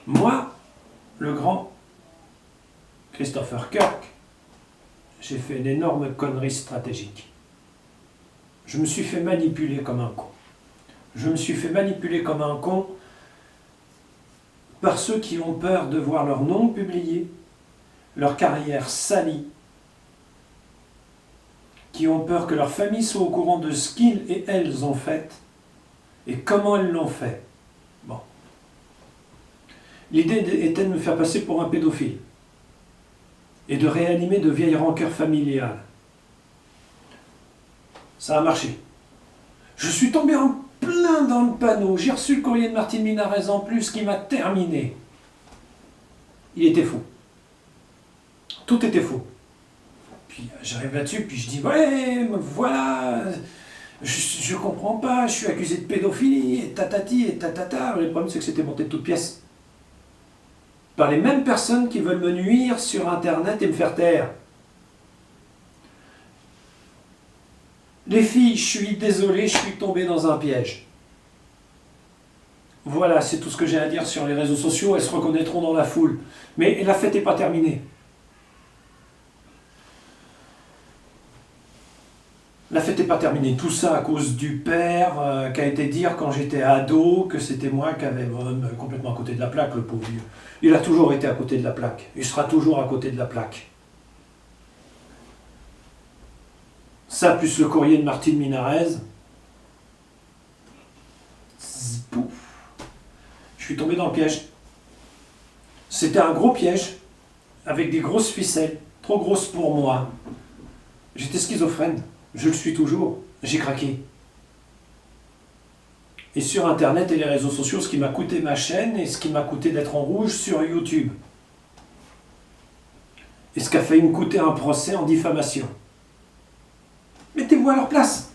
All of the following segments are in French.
Moi, le grand Christopher Kirk, j'ai fait une énorme connerie stratégique. Je me suis fait manipuler comme un con. Je me suis fait manipuler comme un con par ceux qui ont peur de voir leur nom publié, leur carrière salie, qui ont peur que leur famille soit au courant de ce qu'ils et elles ont fait et comment elles l'ont fait. Bon. L'idée était de me faire passer pour un pédophile et de réanimer de vieilles rancœurs familiales. Ça a marché. Je suis tombé en plein dans le panneau. J'ai reçu le courrier de Martine Minarez en plus qui m'a terminé. Il était faux. Tout était faux. Puis j'arrive là-dessus, puis je dis, ouais, voilà, je comprends pas, je suis accusé de pédophilie, et tatati, et tatata. Le problème, c'est que c'était monté de toutes pièces. Par les mêmes personnes qui veulent me nuire sur Internet et me faire taire. Les filles, je suis désolé, je suis tombé dans un piège. Voilà, c'est tout ce que j'ai à dire sur les réseaux sociaux, elles se reconnaîtront dans la foule. Mais la fête n'est pas terminée. La fête n'est pas terminée. Tout ça à cause du père qui a été dire quand j'étais ado que c'était moi qui avais complètement à côté de la plaque, le pauvre vieux. Il a toujours été à côté de la plaque. Il sera toujours à côté de la plaque. Ça, plus le courrier de Martine Minarez. Pouf. Je suis tombé dans le piège. C'était un gros piège, avec des grosses ficelles, trop grosses pour moi. J'étais schizophrène. Je le suis toujours. J'ai craqué. Et sur Internet et les réseaux sociaux, ce qui m'a coûté ma chaîne et ce qui m'a coûté d'être en rouge sur YouTube. Et ce qui a failli me coûter un procès en diffamation. Mettez-vous à leur place.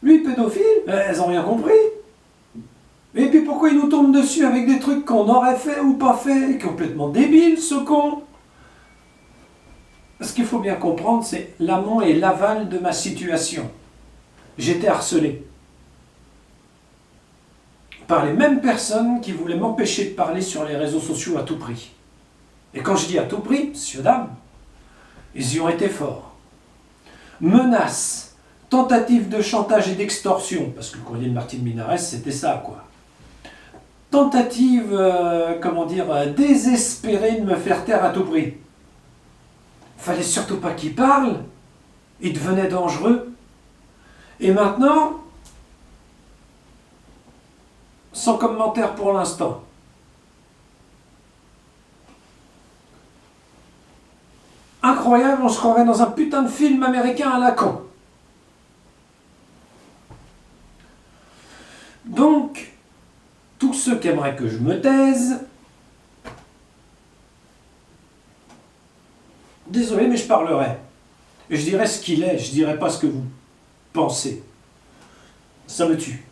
Lui, pédophile, elles n'ont rien compris. Et puis pourquoi il nous tombe dessus avec des trucs qu'on aurait fait ou pas fait, complètement débile ce con. Ce qu'il faut bien comprendre, c'est l'amont et l'aval de ma situation. J'étais harcelé par les mêmes personnes qui voulaient m'empêcher de parler sur les réseaux sociaux à tout prix. Et quand je dis à tout prix, messieurs, dames, ils y ont été forts. Menaces, tentatives de chantage et d'extorsion, parce que le courrier de Martine Minarez, c'était ça, quoi. Tentative, désespérée de me faire taire à tout prix. Fallait surtout pas qu'il parle, il devenait dangereux. Et maintenant, sans commentaire pour l'instant. Incroyable, on se croirait dans un putain de film américain à la con. Donc, tous ceux qui aimeraient que je me taise, désolé, mais je parlerai. Et je dirai ce qu'il est, je dirai pas ce que vous pensez. Ça me tue.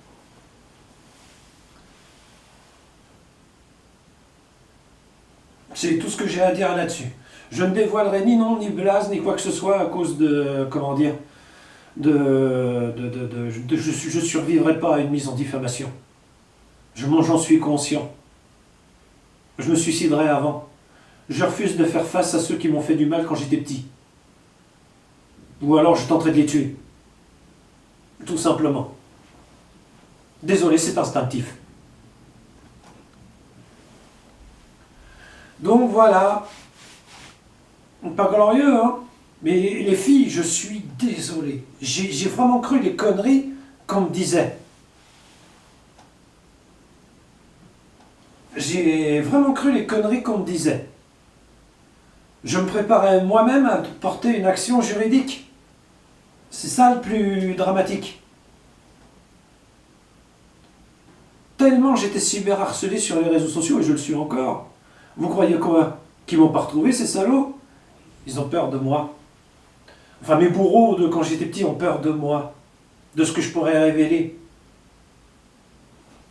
C'est tout ce que j'ai à dire là-dessus. Je ne dévoilerai ni nom, ni blase, ni quoi que ce soit à cause de, je survivrai pas à une mise en diffamation. J'en suis conscient. Je me suiciderai avant. Je refuse de faire face à ceux qui m'ont fait du mal quand j'étais petit. Ou alors je tenterai de les tuer. Tout simplement. Désolé, c'est instinctif. Donc voilà. Pas glorieux, hein. Mais les filles, je suis désolé. J'ai vraiment cru les conneries qu'on me disait. J'ai vraiment cru les conneries qu'on me disait. Je me préparais moi-même à porter une action juridique. C'est ça le plus dramatique. Tellement j'étais cyberharcelé sur les réseaux sociaux, et je le suis encore. Vous croyez quoi? Qu'ils m'ont pas retrouvé, ces salauds? Ils ont peur de moi. Enfin, mes bourreaux de quand j'étais petit ont peur de moi, de ce que je pourrais révéler.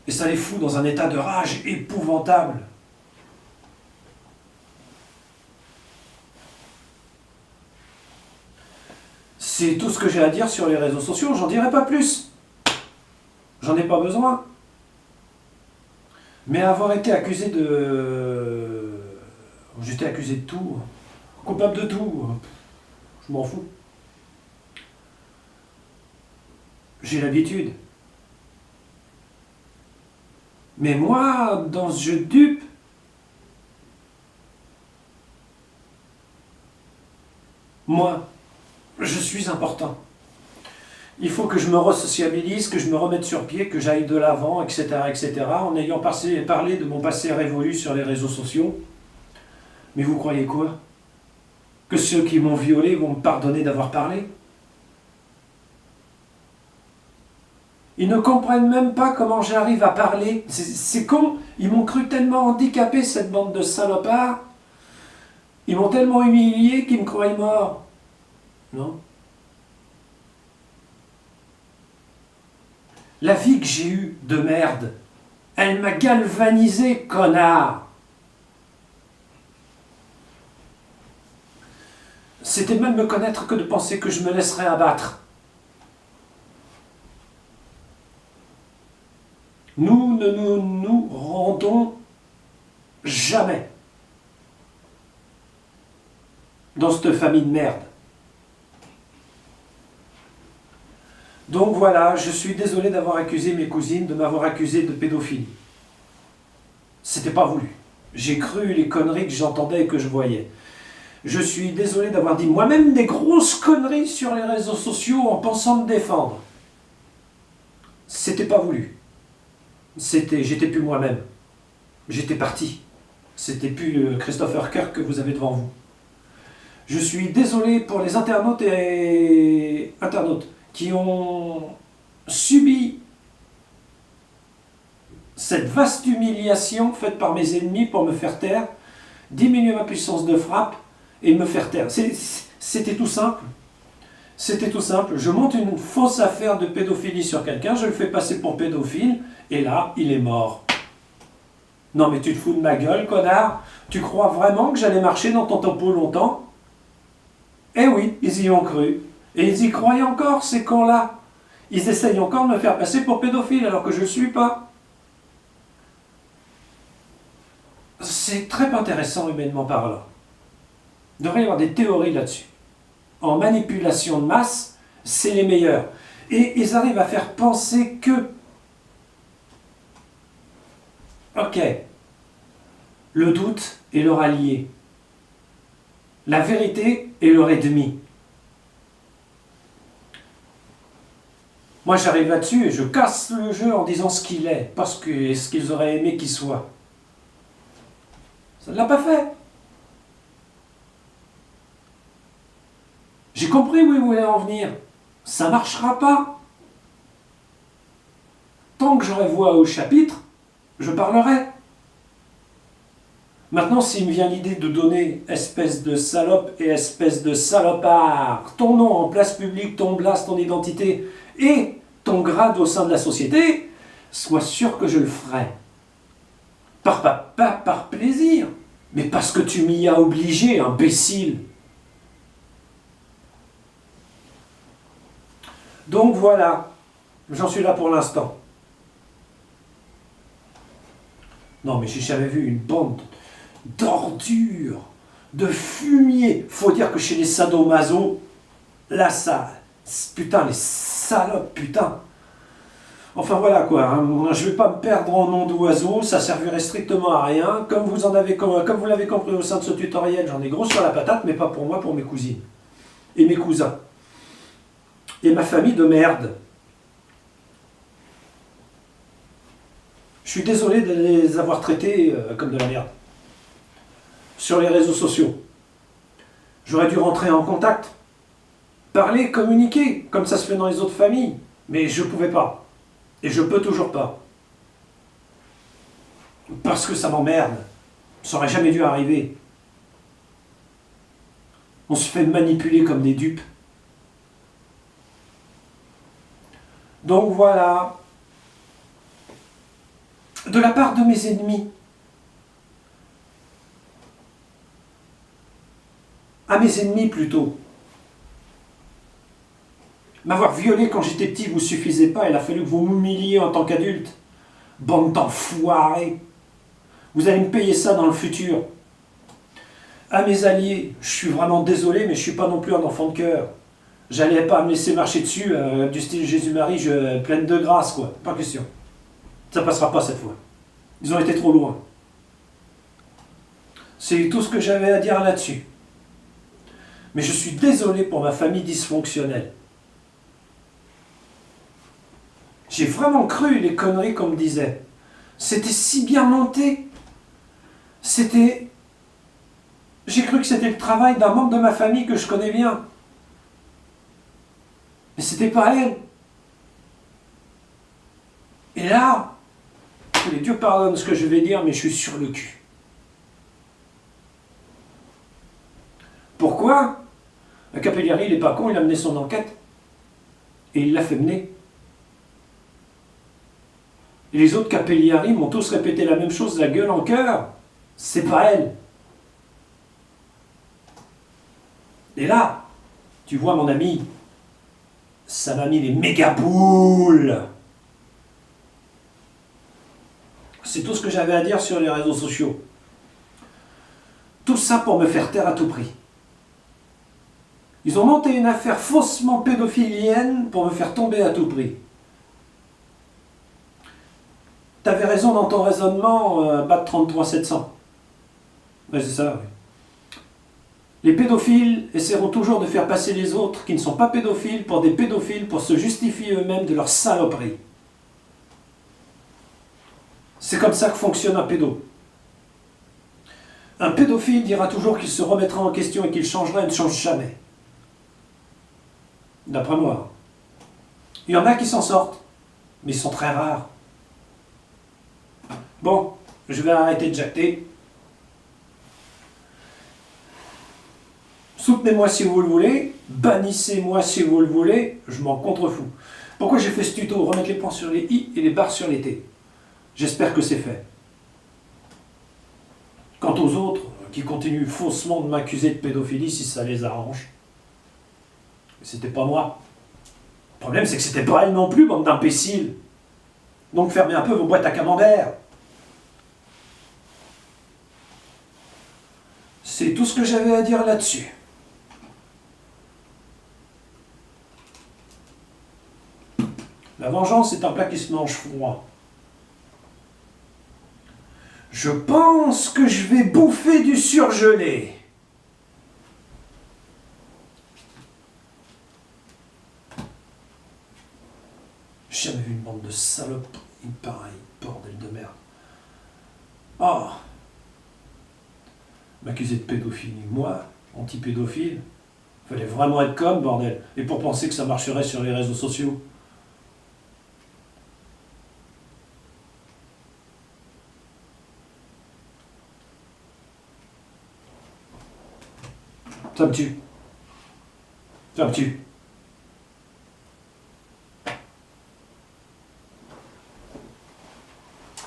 Et ça les fout dans un état de rage épouvantable. C'est tout ce que j'ai à dire sur les réseaux sociaux, j'en dirai pas plus. J'en ai pas besoin. Mais avoir été accusé de... J'étais accusé de tout, coupable de tout, je m'en fous. J'ai l'habitude. Mais moi, dans ce jeu de dupes, moi, je suis important. Il faut que je me resociabilise, que je me remette sur pied, que j'aille de l'avant, etc., etc., en ayant parlé de mon passé révolu sur les réseaux sociaux. Mais vous croyez quoi? Que ceux qui m'ont violé vont me pardonner d'avoir parlé? Ils ne comprennent même pas comment j'arrive à parler. C'est con. Ils m'ont cru tellement handicapé, cette bande de salopards. Ils m'ont tellement humilié qu'ils me croyaient mort. Non? La vie que j'ai eue de merde, elle m'a galvanisé, connard. C'était mal me connaître que de penser que je me laisserais abattre. Nous ne nous rendons jamais dans cette famille de merde. Donc voilà, je suis désolé d'avoir accusé mes cousines, de m'avoir accusé de pédophilie. C'était pas voulu. J'ai cru les conneries que j'entendais et que je voyais. Je suis désolé d'avoir dit moi-même des grosses conneries sur les réseaux sociaux en pensant me défendre. C'était pas voulu. J'étais plus moi-même. J'étais parti. C'était plus le Christopher Kirk que vous avez devant vous. Je suis désolé pour les internautes qui ont subi cette vaste humiliation faite par mes ennemis pour me faire taire, diminuer ma puissance de frappe et me faire taire. C'était tout simple. C'était tout simple. Je monte une fausse affaire de pédophilie sur quelqu'un, je le fais passer pour pédophile, et là, il est mort. Non mais tu te fous de ma gueule, connard? Tu crois vraiment que j'allais marcher dans ton topo longtemps? Eh oui, ils y ont cru. Et ils y croient encore, ces cons-là. Ils essayent encore de me faire passer pour pédophile, alors que je ne le suis pas. C'est très intéressant, humainement parlant. Il devrait y avoir des théories là-dessus. En manipulation de masse, c'est les meilleurs. Et ils arrivent à faire penser que... Ok, le doute est leur allié. La vérité est leur ennemi. Moi j'arrive là-dessus et je casse le jeu en disant ce qu'il est, parce que ce qu'ils auraient aimé qu'il soit. Ça ne l'a pas fait. J'ai compris où ils voulaient en venir. Ça ne marchera pas. Tant que j'aurai voix au chapitre, je parlerai. Maintenant, s'il me vient l'idée de donner espèce de salope et espèce de salopard, ton nom en place publique, ton blast, ton identité et ton grade au sein de la société, sois sûr que je le ferai. Pas par plaisir, mais parce que tu m'y as obligé, imbécile. Donc voilà, j'en suis là pour l'instant. Non mais j'ai jamais vu une bande d'ordures, de fumier. Faut dire que chez les sadomaso, là ça, putain les salopes, putain. Enfin voilà quoi, hein. Je vais pas me perdre en nom d'oiseau, ça servirait strictement à rien. Comme vous l'avez compris au sein de ce tutoriel, j'en ai gros sur la patate, mais pas pour moi, pour mes cousines. Et mes cousins. Et ma famille de merde. Je suis désolé de les avoir traités comme de la merde. Sur les réseaux sociaux. J'aurais dû rentrer en contact. Parler, communiquer, comme ça se fait dans les autres familles. Mais je pouvais pas. Et je peux toujours pas. Parce que ça m'emmerde. Ça aurait jamais dû arriver. On se fait manipuler comme des dupes. Donc voilà. De la part de mes ennemis. À mes ennemis plutôt. M'avoir violé quand j'étais petit vous suffisait pas, il a fallu que vous m'humiliez en tant qu'adulte. Bande d'enfoirés. Vous allez me payer ça dans le futur. À mes alliés, je suis vraiment désolé, mais je ne suis pas non plus un enfant de cœur. J'allais pas me laisser marcher dessus, du style Jésus-Marie, pleine de grâce, quoi. Pas question. Ça passera pas cette fois. Ils ont été trop loin. C'est tout ce que j'avais à dire là-dessus. Mais je suis désolé pour ma famille dysfonctionnelle. J'ai vraiment cru les conneries qu'on me disait. C'était si bien monté. J'ai cru que c'était le travail d'un membre de ma famille que je connais bien. Mais c'était pas elle. Et là, que les dieux pardonnent ce que je vais dire, mais je suis sur le cul. Pourquoi? Le Capellieri, il n'est pas con, il a mené son enquête. Et il l'a fait mener. Et les autres Capellieri m'ont tous répété la même chose, la gueule en cœur. C'est pas elle. Et là, tu vois mon ami, ça m'a mis les méga boules. C'est tout ce que j'avais à dire sur les réseaux sociaux. Tout ça pour me faire taire à tout prix. Ils ont monté une affaire faussement pédophilienne pour me faire tomber à tout prix. T'avais raison dans ton raisonnement, BAT 33700. Ouais, c'est ça, oui. Les pédophiles essaieront toujours de faire passer les autres qui ne sont pas pédophiles pour des pédophiles pour se justifier eux-mêmes de leur saloperie. C'est comme ça que fonctionne un pédo. Un pédophile dira toujours qu'il se remettra en question et qu'il changera et ne change jamais. D'après moi. Il y en a qui s'en sortent, mais ils sont très rares. Bon, je vais arrêter de jacter. Soutenez-moi si vous le voulez, bannissez-moi si vous le voulez, je m'en contrefous. Pourquoi j'ai fait ce tuto? Remettre les points sur les i et les barres sur les t. J'espère que c'est fait. Quant aux autres, qui continuent faussement de m'accuser de pédophilie si ça les arrange, c'était pas moi. Le problème, c'est que c'était pas elle non plus, bande d'imbéciles. Donc fermez un peu vos boîtes à camembert. C'est tout ce que j'avais à dire là-dessus. La vengeance est un plat qui se mange froid. Je pense que je vais bouffer du surgelé. J'ai jamais vu une bande de salopes pareille, bordel de merde. Oh, m'accuser de pédophilie, moi, anti-pédophile, fallait vraiment être comme, bordel. Et pour penser que ça marcherait sur les réseaux sociaux. Ça me tue. Ça me tue.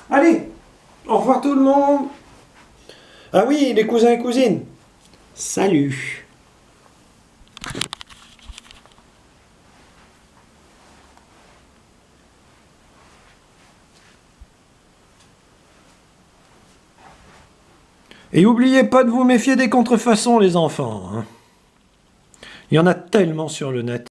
Allez, au revoir tout le monde. Ah oui, les cousins et cousines. Salut. Et n'oubliez pas de vous méfier des contrefaçons, les enfants. Hein. Il y en a tellement sur le net.